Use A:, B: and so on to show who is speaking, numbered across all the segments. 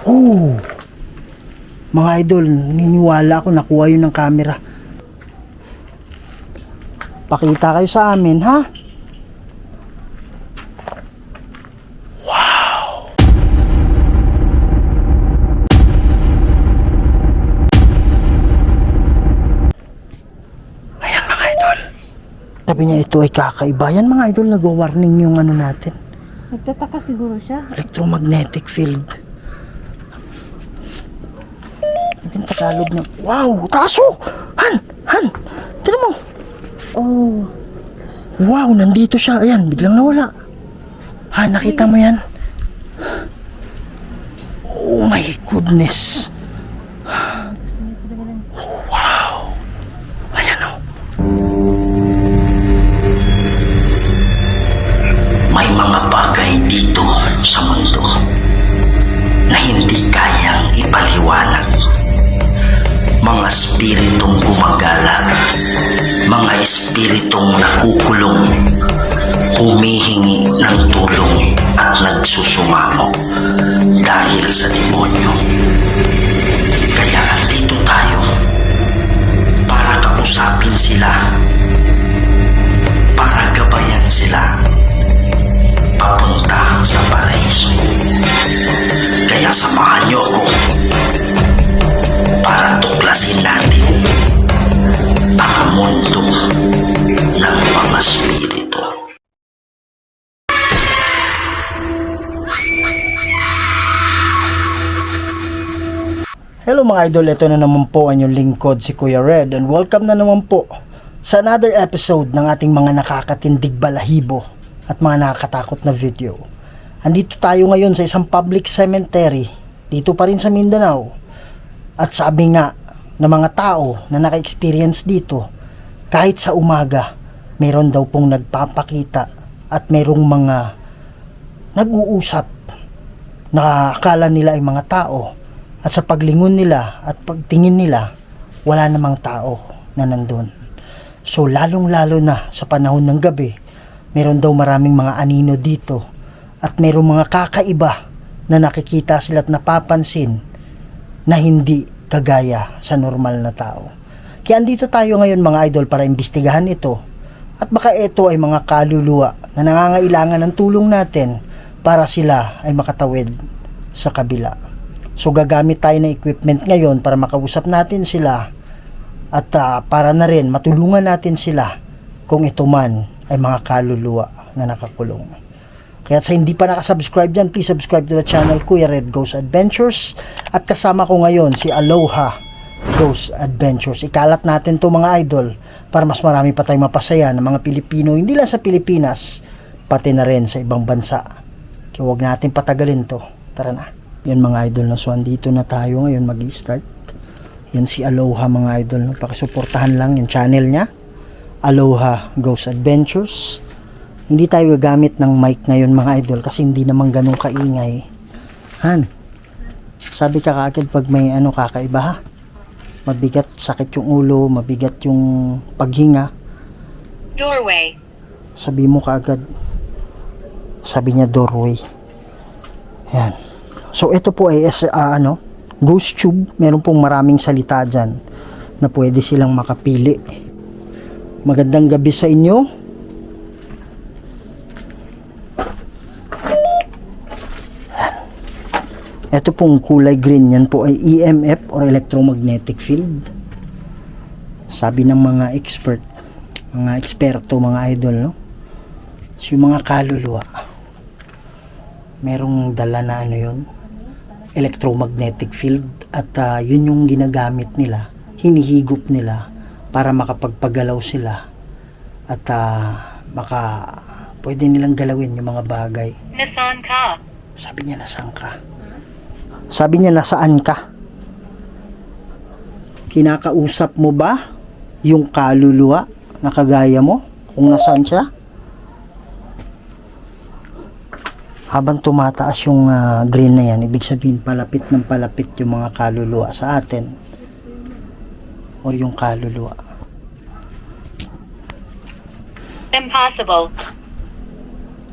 A: Oh! Mga idol, niniwala ako nakuha yun ng camera. Pakita kayo sa amin, ha? Wow! Ayan mga idol. Sabi niya ito ay kakaiba. Yan mga idol, nag-warning yung ano natin.
B: Nagtataka siguro siya.
A: Electromagnetic field. Yung Tagalog na, wow, taso! Han! Tignan mo!
B: Oh.
A: Wow, nandito siya. Ayan, biglang nawala. Han, nakita mo yan? Oh my goodness. Wow. Ayan o.
C: May mga bagay dito sa mundo na hindi kayang ipaliwanag. Mga espiritong gumagala, mga espiritong nakukulong, humihingi ng tulong at nagsusumamo dahil sa demonyo. Kaya andito tayo para kausapin sila, para gabayan sila papunta sa paraiso. Kaya samahan niyo ako para tuklasin natin ang mundo ng mga spirito.
A: Hello mga idol, ito na naman po ang inyong lingkod si Kuya Red and welcome na naman po sa another episode ng ating mga nakakatindig balahibo at mga nakakatakot na video. Andito tayo ngayon sa isang public cemetery dito pa rin sa Mindanao at sabi nga ng mga tao na naka-experience dito, kahit sa umaga mayroon daw pong nagpapakita at mayroong mga nag-uusap na akala nila ay mga tao. At sa paglingon nila at pagtingin nila, wala namang tao na nandun. So lalong-lalo na sa panahon ng gabi, meron daw maraming mga anino dito at merong mga kakaiba na nakikita sila at napapansin na hindi kagaya sa normal na tao. Kaya andito tayo ngayon mga idol para imbestigahan ito at baka ito ay mga kaluluwa na nangangailangan ng tulong natin para sila ay makatawid sa kabila. So gagamit tayo ng equipment ngayon para makausap natin sila at para na rin matulungan natin sila kung ito man ay mga kaluluwa na nakakulong. Kaya sa hindi pa nakasubscribe dyan, please subscribe to the channel Kuya Red Ghost Adventures at kasama ko ngayon si Aloha Ghost Adventures. Ikalat natin to mga idol para mas marami pa tayong mapasaya ng mga Pilipino, hindi lang sa Pilipinas pati na rin sa ibang bansa. Kaya huwag natin patagalin to. Tara na. Yan mga idol na, so andito na tayo ngayon mag-i-start. Yan si Aloha mga idol, no? Pakisuportahan lang yung channel niya, Aloha Ghost Adventures. Hindi tayo gagamit ng mic ngayon mga idol kasi hindi naman ganun kaingay. Han, sabi ka kaagad pag may ano kakaiba ha, mabigat, sakit yung ulo, mabigat yung paghinga,
D: Doorway.
A: sabi mo kaagad. Sabi niya doorway. Yan. So ito po ay ghost tube. Meron pong maraming salita dyan na pwede silang makapili. Magandang gabi sa inyo. Ito pong kulay green, yan po ay EMF or electromagnetic field. Sabi ng mga expert, mga eksperto, mga idol, no? So yung mga kaluluwa, merong dala na ano yun, electromagnetic field at yun yung ginagamit nila, hinihigop nila para makapagpagalaw sila at pwede nilang galawin yung mga bagay.
D: Nasaan ka?
A: Sabi niya nasaan ka? Sabi niya nasaan ka? Kinakausap mo ba yung kaluluwa na kagaya mo kung nasaan siya? Habang tumataas yung green na yan, ibig sabihin palapit ng palapit yung mga kaluluwa sa atin o yung kaluluwa.
D: Impossible.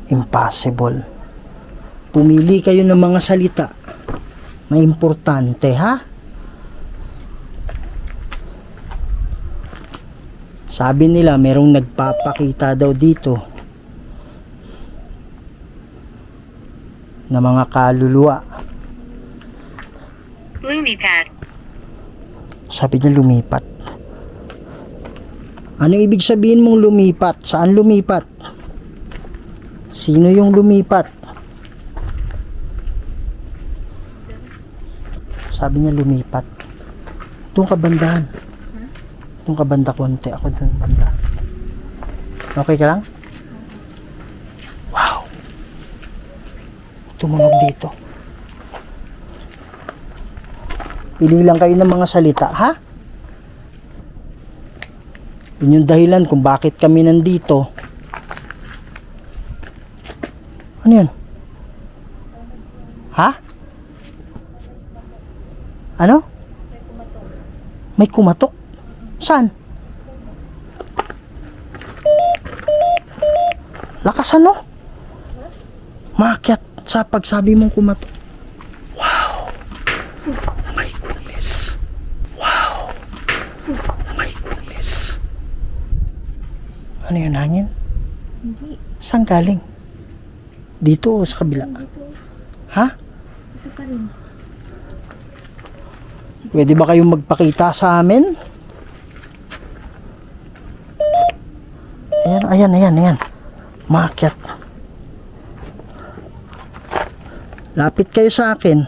A: Impossible. Pumili kayo ng mga salita na importante, ha? Sabi nila merong nagpapakita daw dito na mga kaluluwa.
D: Lumipad.
A: Sabi niya lumipat. Ano ibig sabihin mong lumipat? Saan lumipat? Sino yung lumipat? Sabi niya lumipat. Doon ka bandahan. Doon ka banda konti. Ako doon banda. Okay ka lang? Wow. Tumunog dito. Pili lang kayo ng mga salita, ha? Yun yung dahilan kung bakit kami nandito. Ano yun? Ha? Ano? May kumatok? Saan? Lakas ano? Maakyat sa pagsabi mong kumatok. Wow! Oh my goodness! Wow! Oh my goodness! Ano yun, hangin?
B: Hindi.
A: Saan galing? Dito o sa kabila? Ha?
B: Ito pa rin.
A: Pwede ba kayong magpakita sa amin? Ayan. Maakyat. Lapit kayo sa akin.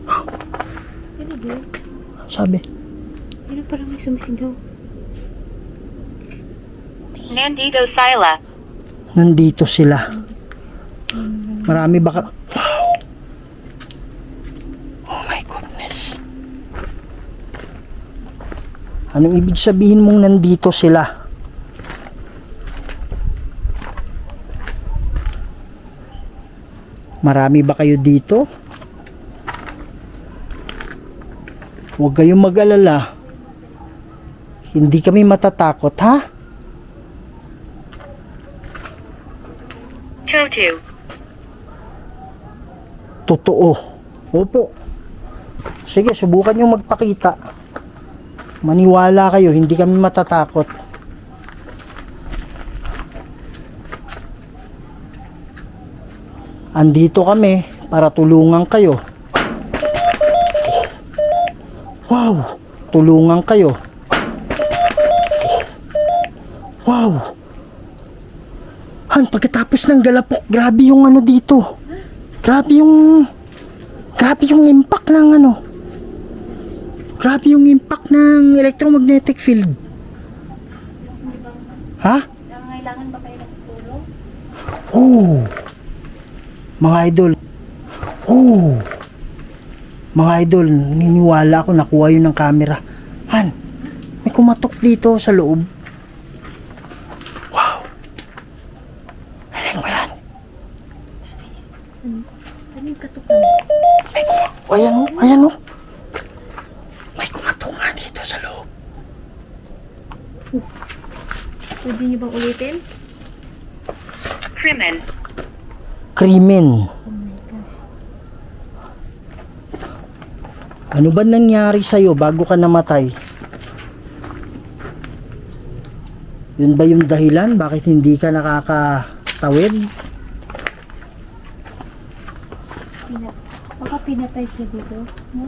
B: Ano ba?
A: Sabi.
B: Ano parang may sumisigaw?
D: Nandito Sila.
A: Nandito sila. Marami baka... Oh my goodness. Anong ibig sabihin mong nandito sila? Marami ba kayo dito? Huwag kayong mag-alala. Hindi kami matatakot, ha?
D: Totu.
A: Totoo. Opo. Sige, subukan nyo magpakita. Maniwala kayo, hindi kami matatakot. Andito kami para tulungan kayo. Wow! Tulungan kayo. Wow! Han, pagkatapos ng galapok, grabe yung ano dito. Grabe yung impact ng ano. Grabe yung impact ng electromagnetic field. Ha?
B: Nangangailangan ba kayo ng tulong?
A: Oh. Mga idol. Oh. Mga idol, niniwala ako nakuha yun ng camera. Han, may kumatok dito sa loob. Wow. Ano ba yan?
B: Ano yung katukan?
A: May kumatok. Ayan o. May kumatok nga dito sa loob.
B: Pwede niyo bang ulitin?
D: Krimen.
A: Krimen.
B: Oh my gosh.
A: Ano ba nangyari sa'yo bago ka namatay? Yun ba yung dahilan? Bakit hindi ka nakakatawid?
B: Baka pinatay siya dito. No?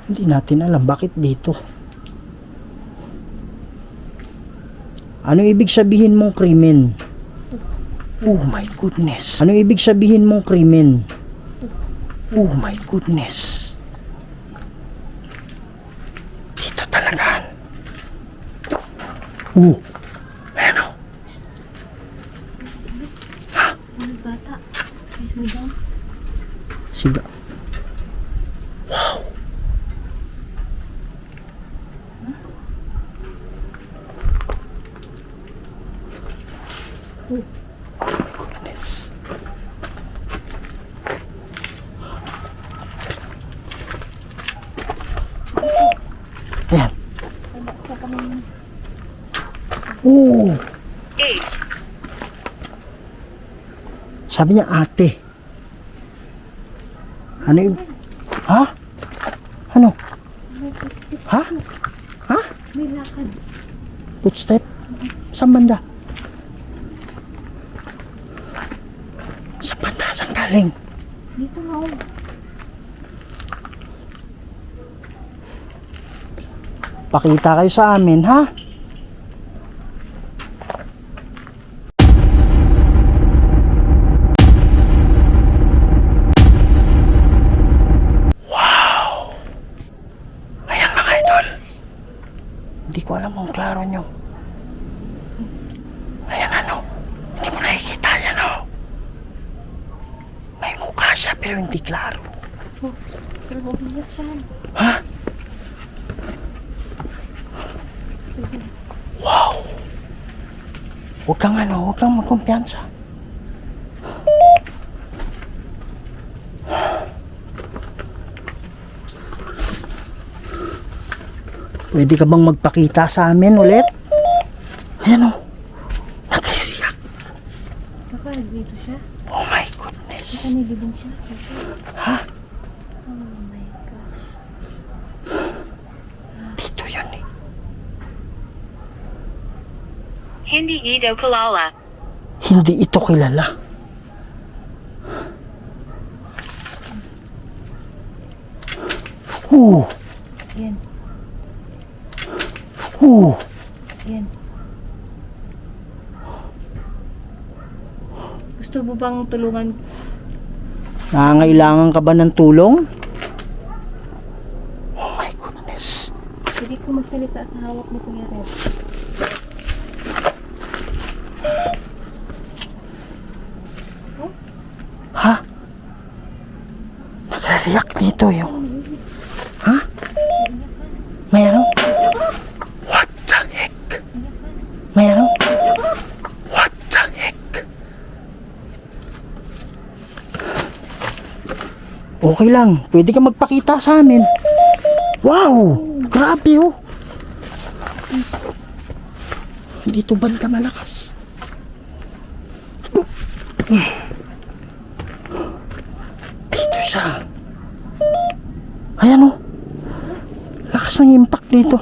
A: Hindi natin alam. Bakit dito? Ano ibig sabihin mong krimen? Oh my goodness. Ano ibig sabihin mong krimen? Oh my goodness. Dito talaga. Ayan o.
B: Ano bata? Please mo daw.
A: Siga. Wow. Goodness. Ayan. Oh.
D: 8.
A: Sabi niya ate. Ano yung... Ha? Ano? Ha? Ha?
B: May lakad.
A: Footstep? Saan banda? Saan banda? Saan galing?
B: Dito nga oh.
A: Pakita kayo sa amin, ha? Wow! Ayan mga idol. Hindi ko alam kung klaro nyo. Ayan ano. Hindi mo nakikita yan oh. May mukha siya pero hindi klaro.
B: Pero huwag mo yan.
A: Ha? Wow! Huwag kang ano, huwag kang magkumpiyansa. Pwede ka bang magpakita sa amin ulit? Ayan o. Nag-react.
B: Baka dito siya.
A: Oh my goodness.
B: Baka nilibong siya.
A: Ha?
B: Oh my gosh.
A: Dito yun eh.
D: Hindi ito kilala.
A: Hindi ito kilala.
B: Yan. Yan. Gusto mo bang tulungan?
A: Nangangailangan ka ba ng tulong? Oh my goodness.
B: Hindi ko magsalita sa hawak ni Kuya Red.
A: Ha? Nagre-react dito yung... Ha? May ano? What the heck? May ano? What the heck? Okay lang. Pwede ka magpakita sa amin. Wow! Grabe oh. Dito banda malakas. Dito siya. Ayan oh. Lakas ng impact dito.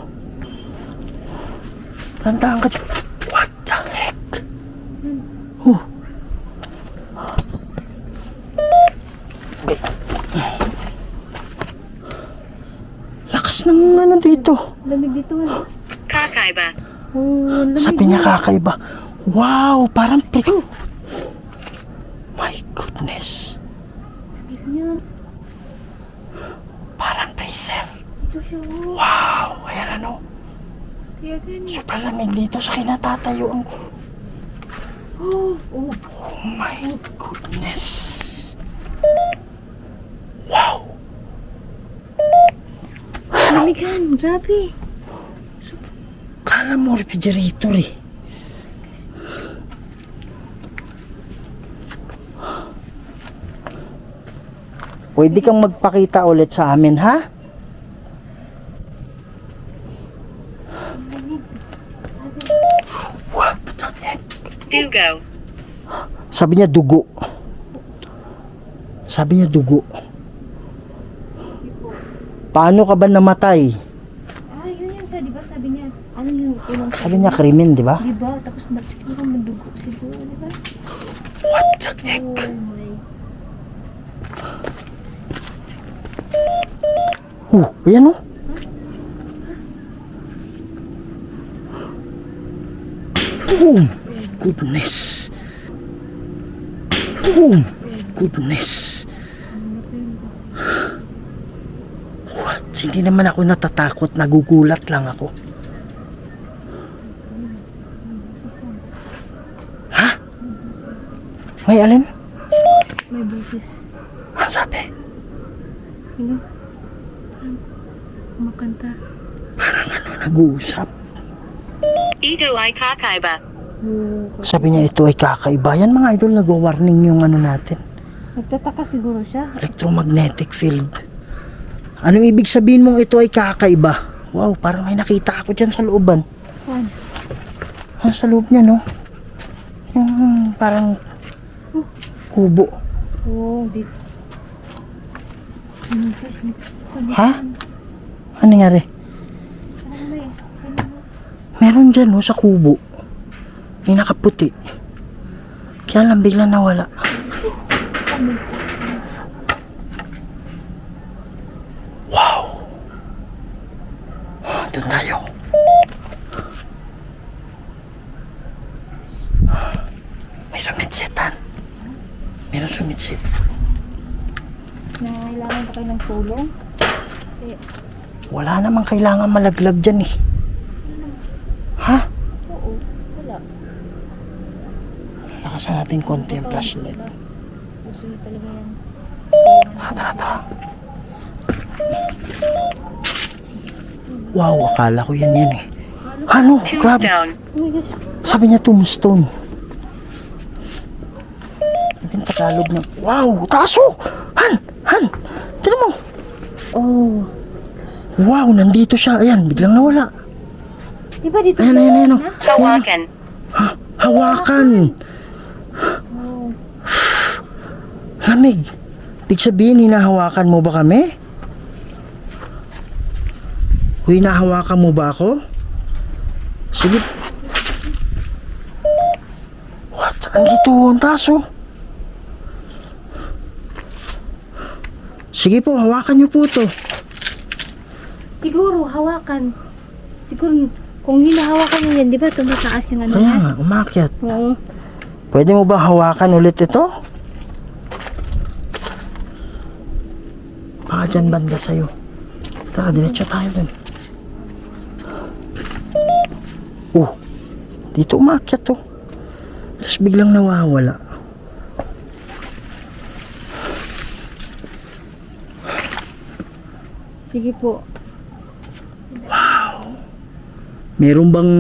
A: Tandaan ka dyan. What the heck? Oh. Lakas ng ano dito.
B: Lamig dito ah.
D: Kakaiba.
B: Oh, lamig.
A: Sabi niya kakaiba. Wow, parang prick. My goodness.
B: Yan.
A: Parang tracer.
B: Ito siya oh.
A: Wow, ayan ano.
B: Kaya ganyan.
A: Super lamig dito sa kinatatayuan ko.
B: Oh. Oh.
A: Oh my goodness. Wow.
B: Lamigan. Grabe.
A: Kala mo refrigerator eh. Pwede kang magpakita ulit sa amin, ha? What the heck?
D: Dugo.
A: Sabi niya dugo. Sabi niya dugo. Paano ka ba namatay?
B: Ah, yun siya. Diba sabi niya? Ano yung unang
A: Sabi niya krimen, di ba?
B: Diba? Tapos siguro madugo siguro. Diba?
A: What the heck?
B: Oh my.
A: Ayan oh. Oh, goodness. Oh, goodness. What? Hindi naman ako natatakot. Nagugulat lang ako. Ha? May alin?
B: May busis.
A: Ano sabi?
B: Ano? Parang kumakanta.
A: Parang ano, nag-uusap.
D: Ito ay kakaiba.
B: Oh.
A: Sabi niya ito ay kakaiba. Yan mga idol, nag-warning yung ano natin.
B: Nagtataka siguro siya.
A: Electromagnetic field. Anong ibig sabihin mong ito ay kakaiba? Wow, parang may nakita ako dyan sa looban.
B: Saan?
A: Sa loob niya, no? Yung parang kubo.
B: Oo, dito.
A: Ha? Ano nangyari? Meron dyan no, sa kubo. May nakaputi. Kaya lang bigla nawala. Wow! Doon tayo. May sumitsitan. Meron sumitsit.
B: Nangailangan pa kayo ng tulong?
A: Wala namang kailangan malaglag dyan eh. Ha?
B: Oo, wala.
A: Lakasan natin konti ang flashlight.
B: Puso talaga yan.
A: Tara. Wow, akala ko yan eh. Ano? Grabe.
D: Tombstone.
B: Oh my gosh.
A: Sabi niya tombstone. Yung Tagalog na, wow, taso! Han! Tignan mo.
B: Oh.
A: Wow, nandito siya. Ayan, biglang nawala.
B: Di ba dito?
A: Ayan.
D: Hawakan.
A: Hawakan.
B: Oh.
A: Lamig. Ibig sabihin, hinahawakan mo ba kami? Hinahawakan mo ba ako? Sige. What? Saan dito ang taso? Sige po, hawakan niyo po to.
B: Siguro, hawakan. Siguro, kung hinahawakan mo yan, di ba tumataas yung ano
A: Kaya
B: yan?
A: nga, umakyat.
B: Oo.
A: Pwede mo ba hawakan ulit ito? Baka dyan banda sa'yo. Tara, diretso tayo dun. Oh, dito umakyat to. Tapos biglang nawawala.
B: Sige po.
A: Meron bang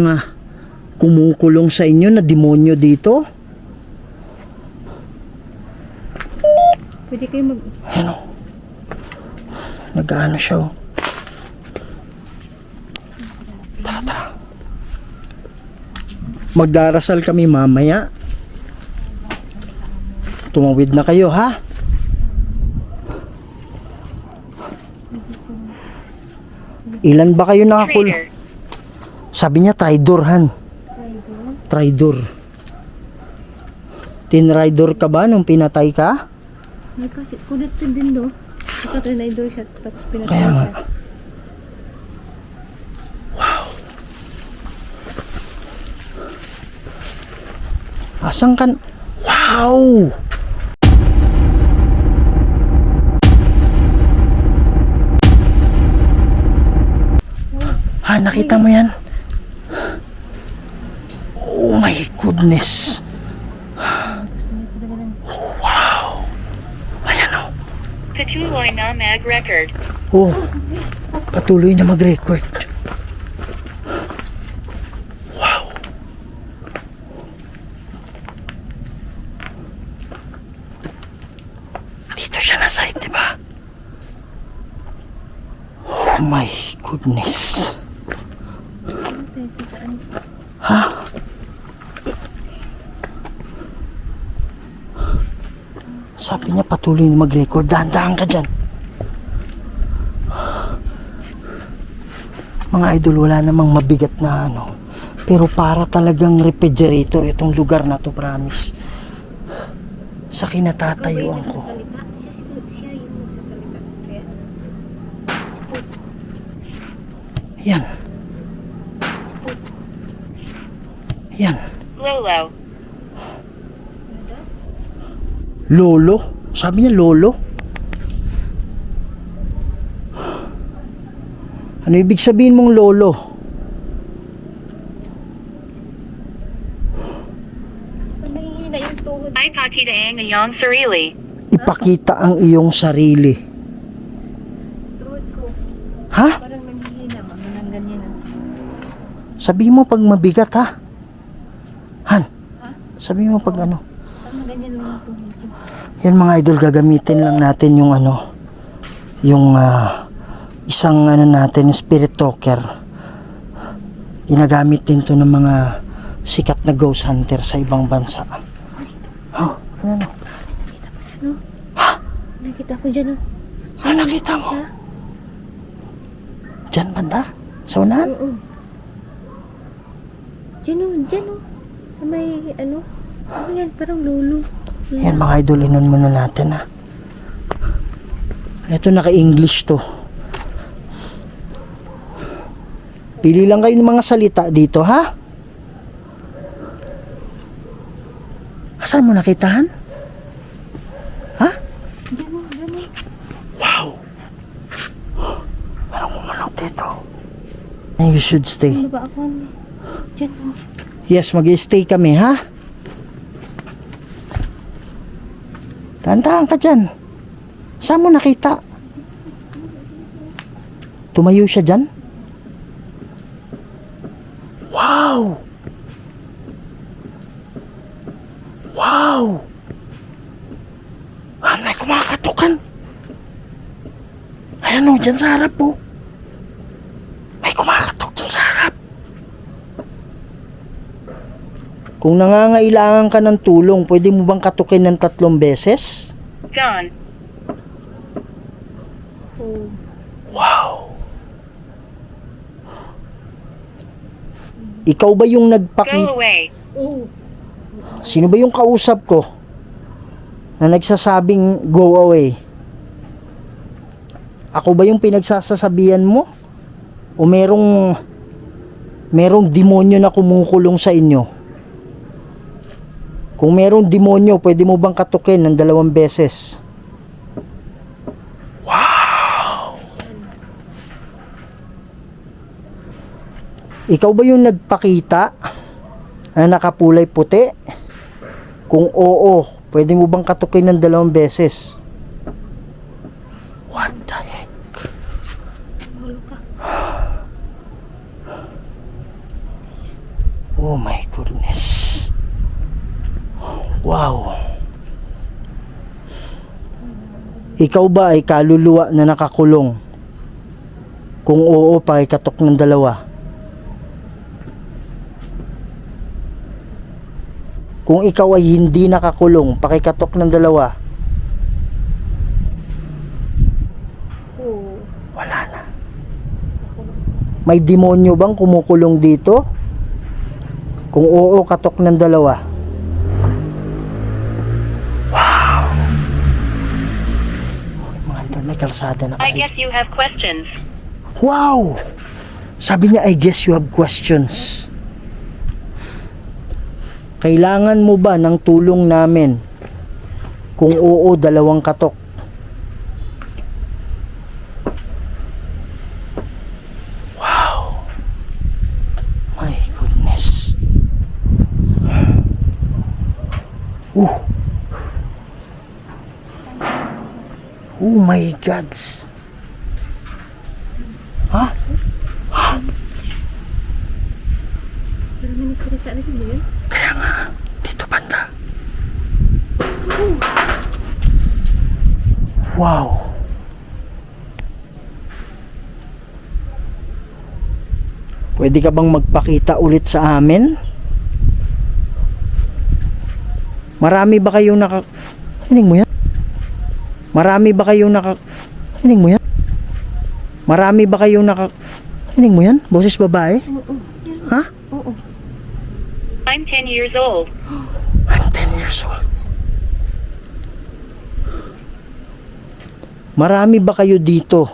A: kumukulong sa inyo na demonyo dito?
B: Pwede kayo mag...
A: Ayan o. Nag-ano siya o. Tara. Magdarasal kami mamaya. Tumawid na kayo ha? Ilan ba kayo nakakulong?
D: Traitor.
A: Sabi niya tridor han. Tridor. Tinridor ka ba nung pinatay ka?
B: May kasi, connected din do. Naka-trinidor siya, tapos pinatay
A: Kaya nga.
B: siya.
A: Asan kan? Wow! Ha, nakita mo yan? Oh my goodness. Wow. Ayan o.
D: Patuloy na mag-record.
A: Oh, patuloy na mag-record. Wow. Dito siya na site, di ba? Oh my goodness. Ha? Sabi niya patuloy na mag-record. Dahan-dahan ka dyan. Mga idol, wala namang mabigat na ano. Pero para talagang refrigerator itong lugar na to, promise. Sa kinatatayuan ko.
B: Siya yung magsasalita. Kaya,
A: Yan. Yan.
D: Lolo.
A: Lolo? Sabi niya lolo? Ano ibig sabihin mong lolo?
B: mahihina yung tuhod.
D: Ay pakita ang iyong sarili.
A: Ipakita ang iyong sarili.
B: Tuhod ko.
A: Ha?
B: Parang mahihina. Mga ganyan na.
A: Sabi mo pag mabigat ha? Han? Sabi mo pag ano?
B: Parang ganyan lang yung tuhod ko.
A: Yan mga idol, gagamitin lang natin yung ano, yung isang ano natin, spirit talker. Ginagamit din to ng mga sikat na ghost hunter sa ibang bansa. Oh, ano?
B: Nakita ko dyan, oh.
A: Nakita mo?
B: Ha?
A: Diyan banda? Sa unahan?
B: Oo. Dyan, oh. Dyan, oh. Sa may, ano? Ano yan? Parang lulu.
A: Yan mga idol, inon muna natin ha. Ito naka-English to. Pili lang kayo ng mga salita dito ha. Asan mo nakitahan? Ha?
B: Dyan, oh. Dyan, oh.
A: Wow! Parang kumanok dito. You should stay.
B: Ano ba ako? Dyan, oh.
A: Yes, mag-stay kami ha. Tahan-tahan ka dyan. Saan mo nakita? Tumayo siya dyan? Wow! Wow! May kumakatukan. Ayan o, dyan sa harap po. May kumakatok dyan sa harap. Kung nangangailangan ka ng tulong, pwede mo bang katukin ng 3 beses?
D: Gone.
B: Oh.
A: Wow! Ikaw ba yung
D: Go
A: nagpakita?
D: away.
B: Oh.
A: Sino ba yung kausap ko na nagsasabing go away? Ako ba yung pinagsasasabihan mo? O merong demonyo na kumukulong sa inyo? Kung merong demonyo, pwede mo bang katukin ng 2 beses? Wow! Ikaw ba yung nagpakita na nakapulay puti? Kung oo, pwede mo bang katukin ng 2 beses? What the heck?
B: Mahulog ka.
A: Oh my goodness. Wow. Ikaw ba ay kaluluwa na nakakulong? Kung oo, pakikatok ng 2. Kung ikaw ay hindi nakakulong, pakikatok ng 2.
B: Oh.
A: Wala na. May demonyo bang kumukulong dito? Kung oo, katok ng 2. Wow! Mga idol, may kalsada na
D: I
A: kasi.
D: guess you have questions.
A: Wow! Sabi niya, I guess you have questions. Kailangan mo ba ng tulong namin? Kung oo, 2 katok. Wow! My goodness. Oh my gods. Ha?
B: Pero may nagsalita na sila yun.
A: Kaya nga, dito banda. Wow. Pwede ka bang magpakita ulit sa amin? Marami ba kayong Hining mo yan? Marami ba kayong Hining mo yan? Marami ba kayong Hining mo yan? Boses babae?
B: Oo.
A: Ha?
B: Oo.
D: I'm 10 years old.
A: I'm 10 years old. Marami ba kayo dito?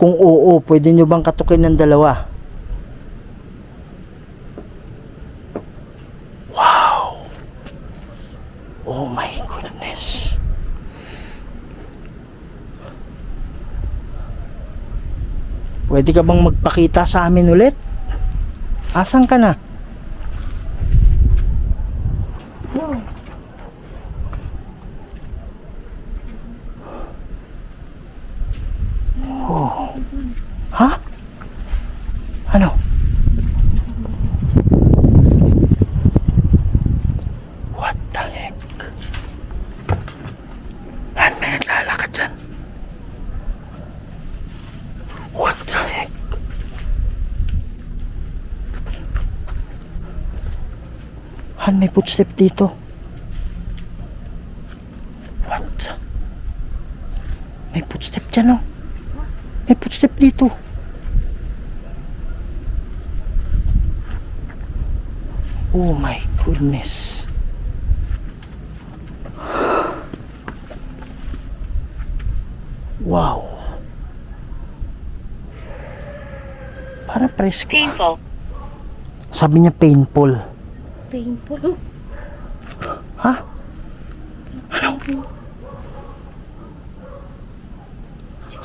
A: Kung oo, pwede nyo bang katukin ng 2? Wow! Oh my goodness. Pwede ka bang magpakita sa amin ulit? Asan ka na?
B: Wow.
A: Ha? Ano? What the heck? Ano na naglalakad dyan? What the heck? Han, may footstep dito. What? footstep dyan, oh. May footstep dito. Oh my goodness. Wow. Parang presko.
D: Painful.
A: Sabi niya painful.
B: Painful. Oh,
A: Ha?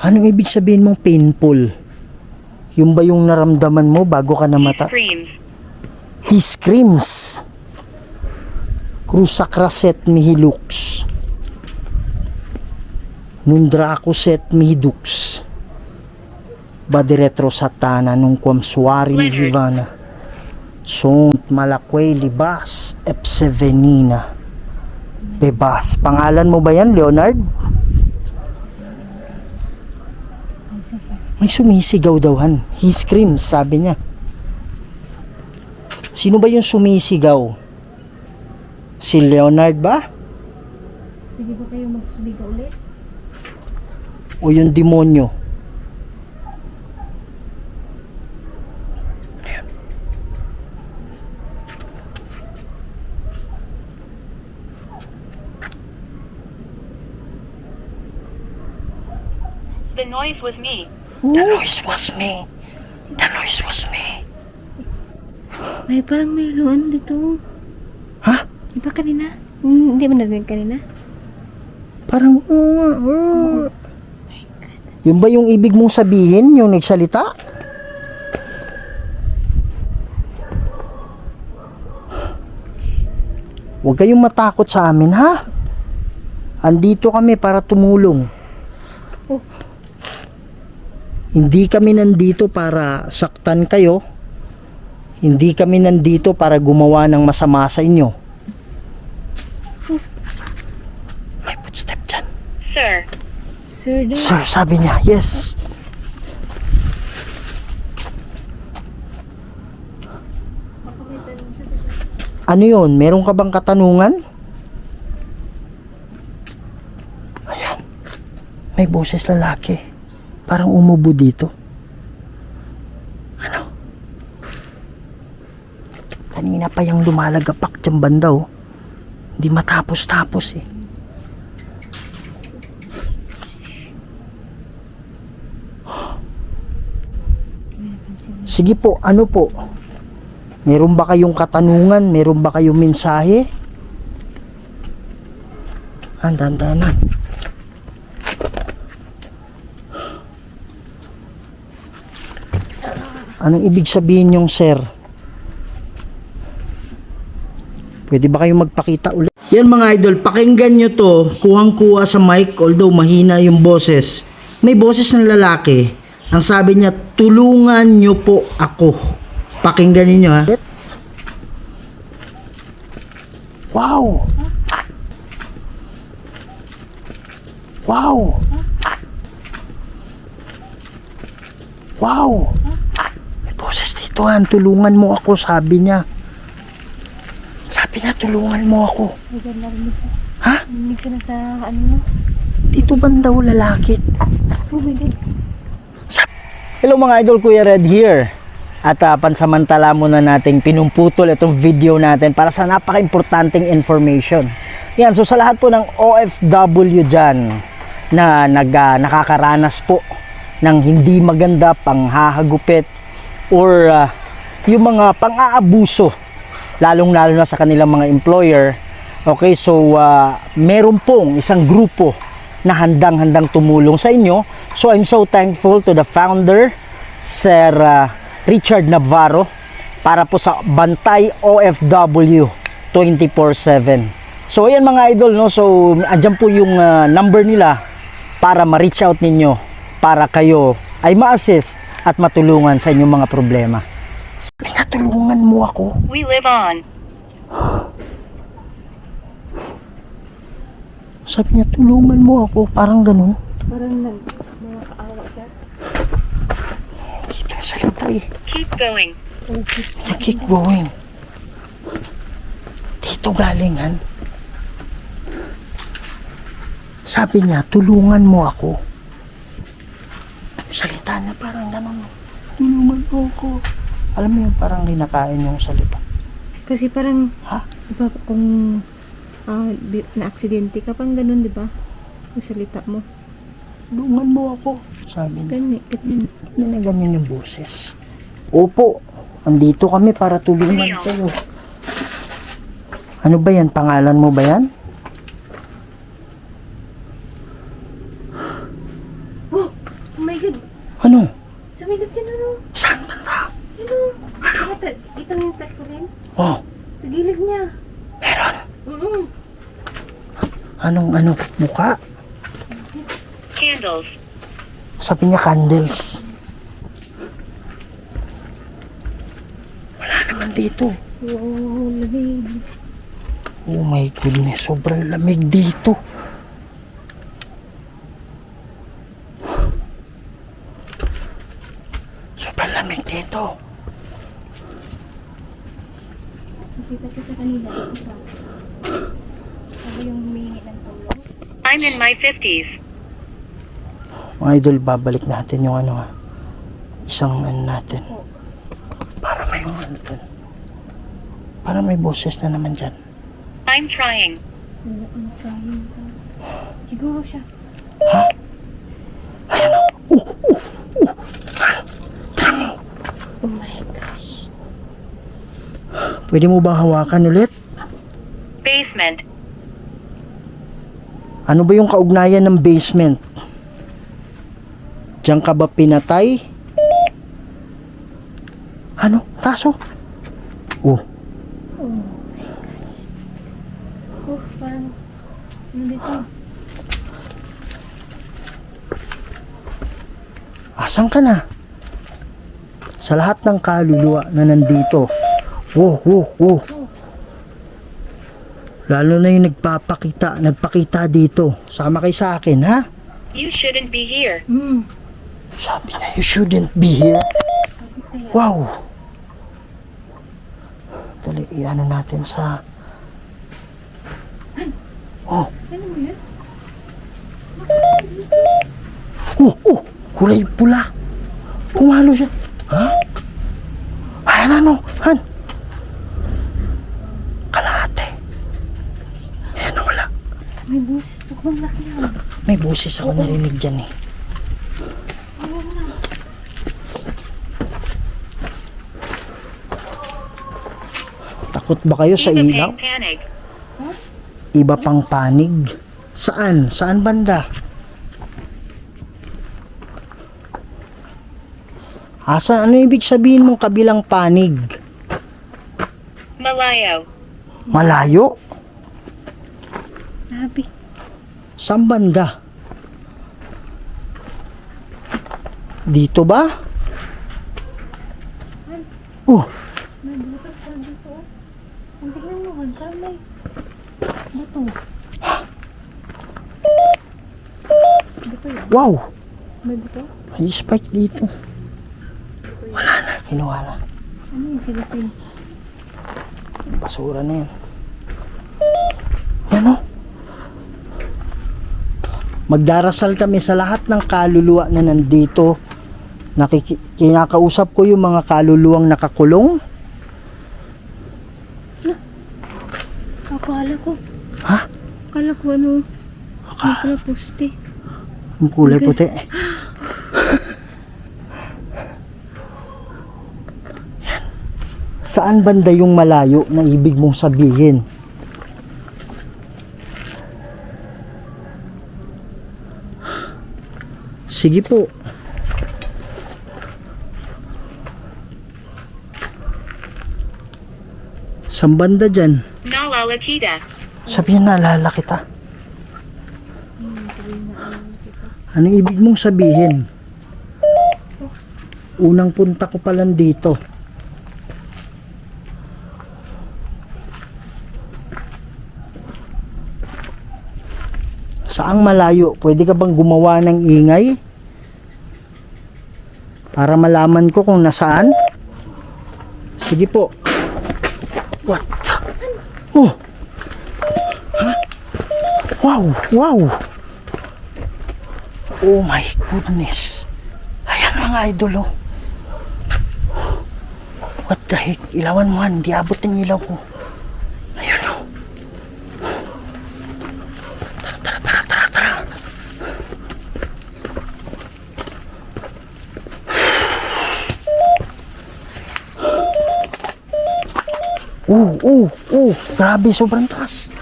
A: Anong ibig sabihin mong painful? Yung ba yung naramdaman mo bago ka
D: He
A: namata?
D: screams.
A: He screams. Cruza kraset mihi lux. Nundra ako set mihi dux. Badi retro satana nung kwam suwari ni
D: Leonard.
A: Hivana. Sont malakway libas epsevenina. Bebas. Pangalan mo ba yan, Leonard? May sumisigaw dawan. He screams, sabi niya. Sino ba yung sumisigaw? Si Leonard ba?
B: pwede ba kayo magsubiga ulit?
A: O yung demonyo?
D: The noise was me.
A: The noise was me. The noise was me.
B: May parang may luan dito.
A: Ha?
B: Di ba kanina? Hindi mo narinig kanina?
A: Parang, Yun ba yung ibig mong sabihin, yung nagsalita? Huwag kayong matakot sa amin, ha? Andito kami para tumulong.
B: Oh.
A: Hindi kami nandito para saktan kayo. Hindi kami nandito para gumawa ng masama sa inyo. May footstep dyan.
D: Sir,
B: Sir, daw.
A: Sir, sabi niya, yes. Ano yun? Meron ka bang katanungan? Ayan. May boses lalaki. Parang umubo dito. Ano? Kanina pa yung lumalagapak dyan banda, oh. Hindi matapos-tapos, eh. Sige po, ano po? Meron ba kayong katanungan? Meron ba kayong mensahe? Dandanan. Anong ibig sabihin yung sir? Pwede ba kayong magpakita ulit? Yan mga idol, pakinggan nyo to. Kuhang-kuha sa mic, although mahina yung boses. May boses ng lalaki. Ang sabi niya, tulungan nyo po ako. Pakinggan ninyo, ha. Wow! Wow! Wow! May boses dito, han. Tulungan mo ako, sabi niya. Sabi niya, tulungan mo ako.
B: May ganda rin siya.
A: Ha?
B: Narinig siya na sa ano mo.
A: Dito bandaw lalaki.
B: Oh my God.
A: Hello mga idol, Kuya Red here. At pansamantala muna nating pinumputol itong video natin para sa napaka-importanting information. Yan, so sa lahat po ng OFW dyan na nakakaranas po ng hindi maganda panghahagupit or yung mga pang-aabuso, lalong-lalo na sa kanilang mga employer. Okay, so meron pong isang grupo na handang-handang tumulong sa inyo. So I'm so thankful to the founder, Sir Richard Navarro, para po sa Bantay OFW 24/7. So ayan mga idol, no? So andyan po yung number nila para ma-reach out ninyo, para kayo ay ma-assist at matulungan sa inyong mga problema. Pinatulungan mo ako.
D: we live on.
A: Sabi niya, tulungan mo ako. Parang ganun.
B: Parang nakakaawa siya.
A: Dito sa salita eh.
D: Keep going.
A: Keep going. Dito galingan. Sabi niya, tulungan mo ako. salita niya parang gano'n. Inuman ko ko. Alam mo yung parang kinakain yung salita.
B: Kasi parang,
A: Ha?
B: diba, kung na-aksidente ka, pang ganun, diba? Yung salita mo.
A: Tulungan mo ako. Sabi niya.
B: Ganyan.
A: Hindi na ganyan yung boses. Opo, andito kami para tulungan kayo. Ano ba yan? Pangalan mo ba yan?
B: Oh my God!
A: Ano?
B: Sumigat yan, ano?
A: Saan banda?
B: Ano? Ito yung pet ko rin.
A: Oh,
B: Sa gilid niya.
A: meron.
B: Mm-mm.
A: Mukha?
D: Candles.
A: Sabi niya candles. Wala naman dito.
B: Wow, lamig.
A: Oh my goodness, sobrang lamig dito. Sobrang lamig dito.
B: Nakita ko sa kanila. Ito. Sabi yung humingi ng tulong.
D: I'm in my 50s.
A: Mga idol, babalik natin yung isang natin. Para may para may boses na naman dyan.
D: I'm trying.
B: Ano ang trying ka? Siguro siya.
A: Ha? Ayan o.
B: Oh my gosh.
A: Pwede mo bang hawakan ulit?
D: Basement.
A: Ano ba yung kaugnayan ng basement? Diyan ka ba pinatay? Ano? Taso? Oh,
B: Oh my God. Oh, parang, ano dito?
A: asan ka na? Sa lahat ng kaluluwa na nandito. Oh. Lalo na yung nagpakita dito. Sama kayo sa akin, ha?
D: You shouldn't be here.
A: Sabi na, you shouldn't be here. Wow! Dali, i-ano natin sa... Oh!
B: Ano mo yun?
A: Kulay pula. Kumalo siya. Ha? Ayan Han? Kalahati. Ayan, wala.
B: May bus. Huwag laki yan.
A: May boses ako narinig dyan eh. Takot ba kayo sa
D: He's a
A: ilaw?
D: panic.
A: Iba pang panig. Saan? Saan banda? Asan? Ano ibig sabihin mong kabilang panig?
D: Malayo.
A: Malayo?
B: Sabi.
A: Saan banda? Dito ba? Oh,
B: May butas pa dito. Ang tignan mo, Han. Parang may buto. Buto yan.
A: wow!
B: May buto?
A: May spike dito. Wala na, kinuha na.
B: Ano yung silipin?
A: Basura na yan. Yan o. Magdarasal kami sa lahat ng kaluluwa na nandito. Kinakausap ko yung mga kaluluwang nakakulong.
B: Akala ko.
A: Ha?
B: Akala ko ano. May pala poste.
A: Ang kulay puti. Saan banda yung malayo na ibig mong sabihin? Sige po. Saan banda dyan?
D: Nalalakita.
A: Sabihin na, naalala kita. Anong ibig mong sabihin? Unang punta ko pa lang dito. Saang malayo? Pwede ka bang gumawa ng ingay? Para malaman ko kung nasaan? Sige po. What? Oh! Ha? Wow! Oh my goodness! Ayan mga mga idol, oh. What the heck? Ilawan mo, Han. Di abot ng ilaw ko. Ayun, oh. Tara. Grabe, sobrang taas.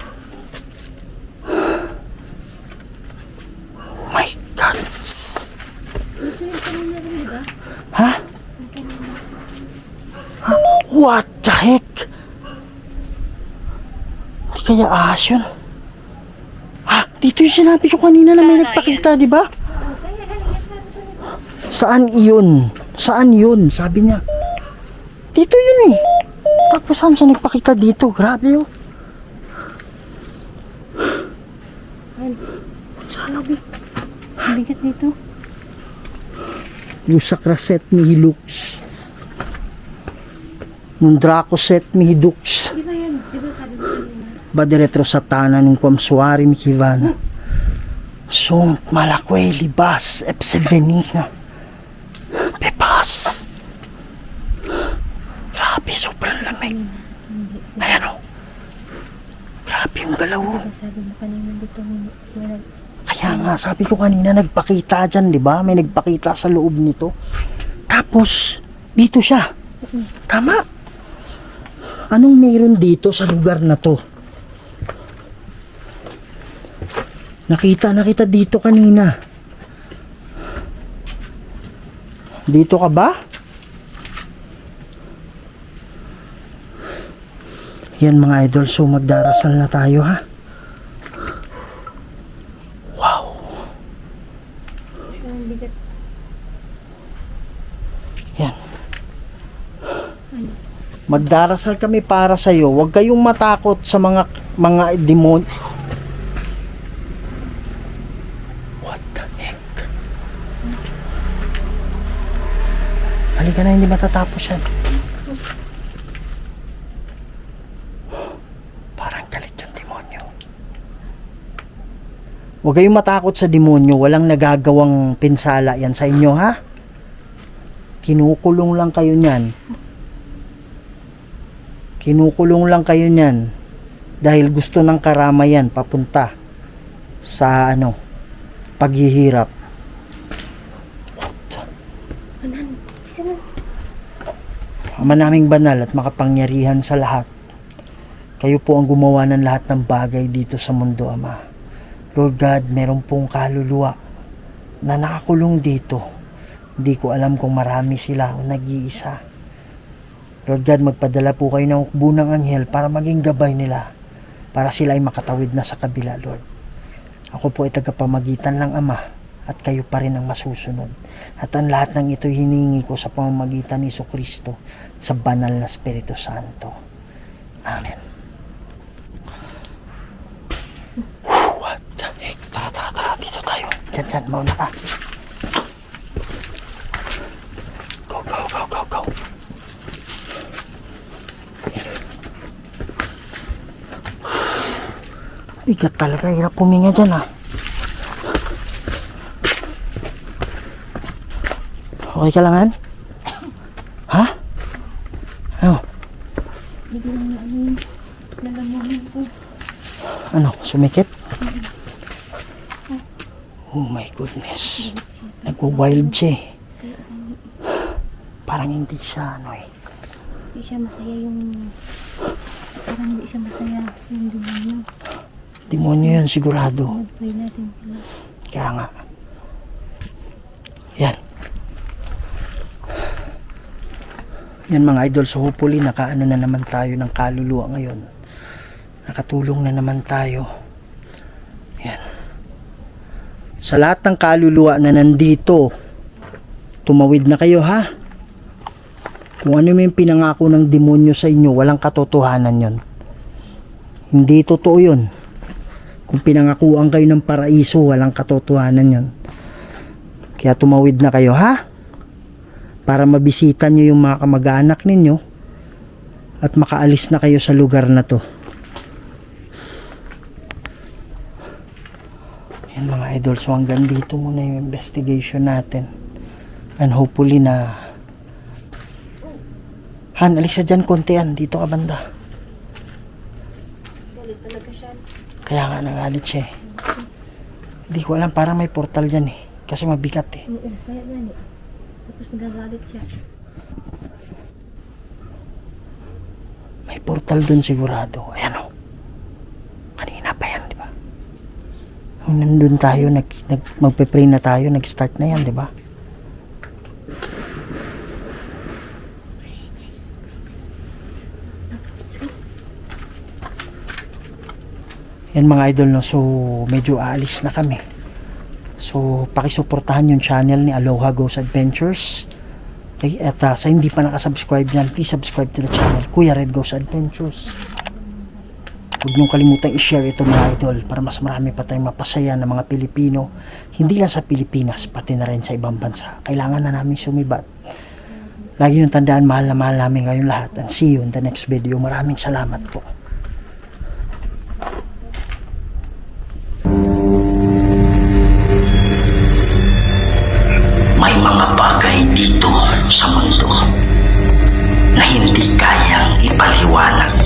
A: Oh my God. Ha? What the heck? Hindi kaya ahas yun? Dito yung sinabi ko kanina na may nagpakita, di ba? Saan iyon? Saan yun? Sabi niya. Dito yun eh. Tapos saan siya nagpakita dito? Grabe oh.
B: Sabi. Ang bigat dito.
A: Yung sakraset ni Hilux. Yung Dracoset ni Hilux.
B: Di ba yan? Di ba sabi mo kanina?
A: Ba diretro sa tanan ng Kwamsuari ni Kivana. Sunt Malakwe Libas Epsevenina. Pepas. Grabe, sobrang lamig. Ayan o. Grabe yung galaw.
B: Sabi mo kanina dito.
A: Kaya nga, sabi ko kanina nagpakita dyan, di ba? May nagpakita sa loob nito. Tapos, dito siya. Tama. Anong mayroon dito sa lugar na to? Nakita dito kanina. Dito ka ba? Yan mga idol, so magdarasal na tayo ha.
B: Ang bigat.
A: Yan. Magdarasal kami para sa iyo. Huwag kayong matakot sa mga demon. What the heck? Halika na, hindi matatapos yan. Parang galit yung demonyo. Huwag kayong matakot sa demonyo. Walang nagagawang pinsala yan sa inyo, ha? Kinukulong lang kayo niyan. Kinukulong lang kayo niyan dahil gusto ng karamayan papunta sa paghihirap. Ama naming banal at makapangyarihan sa lahat, kayo po ang gumawa ng lahat ng bagay dito sa mundo, Ama. Lord God, meron pong kaluluwa na nakakulong dito. Hindi ko alam kung marami sila o nag-iisa. Lord God, magpadala po kayo ng hukbo ng anghel para maging gabay nila, para sila ay makatawid na sa kabila, Lord. Ako po ay tagapamagitan ng Ama at kayo pa rin ang masusunod. At ang lahat ng ito hiningi ko sa pamamagitan ni Jesucristo sa banal na Espiritu Santo. Amen. What the heck? Tara, dito tayo. Diyan, mauna ka. Go. Bigat talaga, hirap puminga dyan ha. Okay ka lang, Han? Ha?
B: Biglang nalamunan ko.
A: Sumikip? Oh my goodness. Nagwo-wild siya eh. Parang hindi siya
B: Hindi siya masaya yung... Parang hindi siya masaya yung demonyo.
A: Demonyo yan sigurado.
B: Mag-pray natin sila.
A: Kaya nga. Yan mga idol, so hopefully nakaano na naman tayo ng kaluluwa ngayon. Nakatulong na naman tayo. Yan. Sa lahat ng kaluluwa na nandito, tumawid na kayo ha. Kung ano yung pinangako ng demonyo sa inyo, walang katotohanan yon. Hindi totoo yun. Kung pinangakuan kayo ng paraiso, walang katotohanan yon. Kaya tumawid na kayo ha. Para mabisita nyo yung mga kamag-anak ninyo at makaalis na kayo sa lugar na to. Yan mga idol, so hanggang dito muna yung investigation natin And hopefully na Han, alis ka dyan konti yan. Dito ka banda.
B: Galit talaga siya.
A: Kaya nga nagalit siya eh. Hindi ko alam, parang may portal dyan eh. Kasi mabigat eh.
B: Oo, kaya gani. Tapos nagagalit siya.
A: May portal dun sigurado. Ayan o. Kanina pa yan, di ba? Nung nandun tayo, magpe-pray na tayo, nag-start na yan, di ba? Yan mga idol, no? So medyo aalis na kami. So pakisuportahan yung channel ni Aloha Goes Adventures. Okay, at sa hindi pa nakasubscribe dyan, please subscribe to the channel Kuya Red Goes Adventures. Huwag niyong kalimutang i-share ito mga idol para mas marami pa tayong mapasaya ng mga Pilipino, hindi lang sa Pilipinas, pati na rin sa ibang bansa. Kailangan na namin sumibat. Lagi niyong tandaan, mahal na mahal namin kayong lahat, and see you in the next video. Maraming salamat po.
C: May mga bagay dito sa mundo na hindi kayang ipaliwanag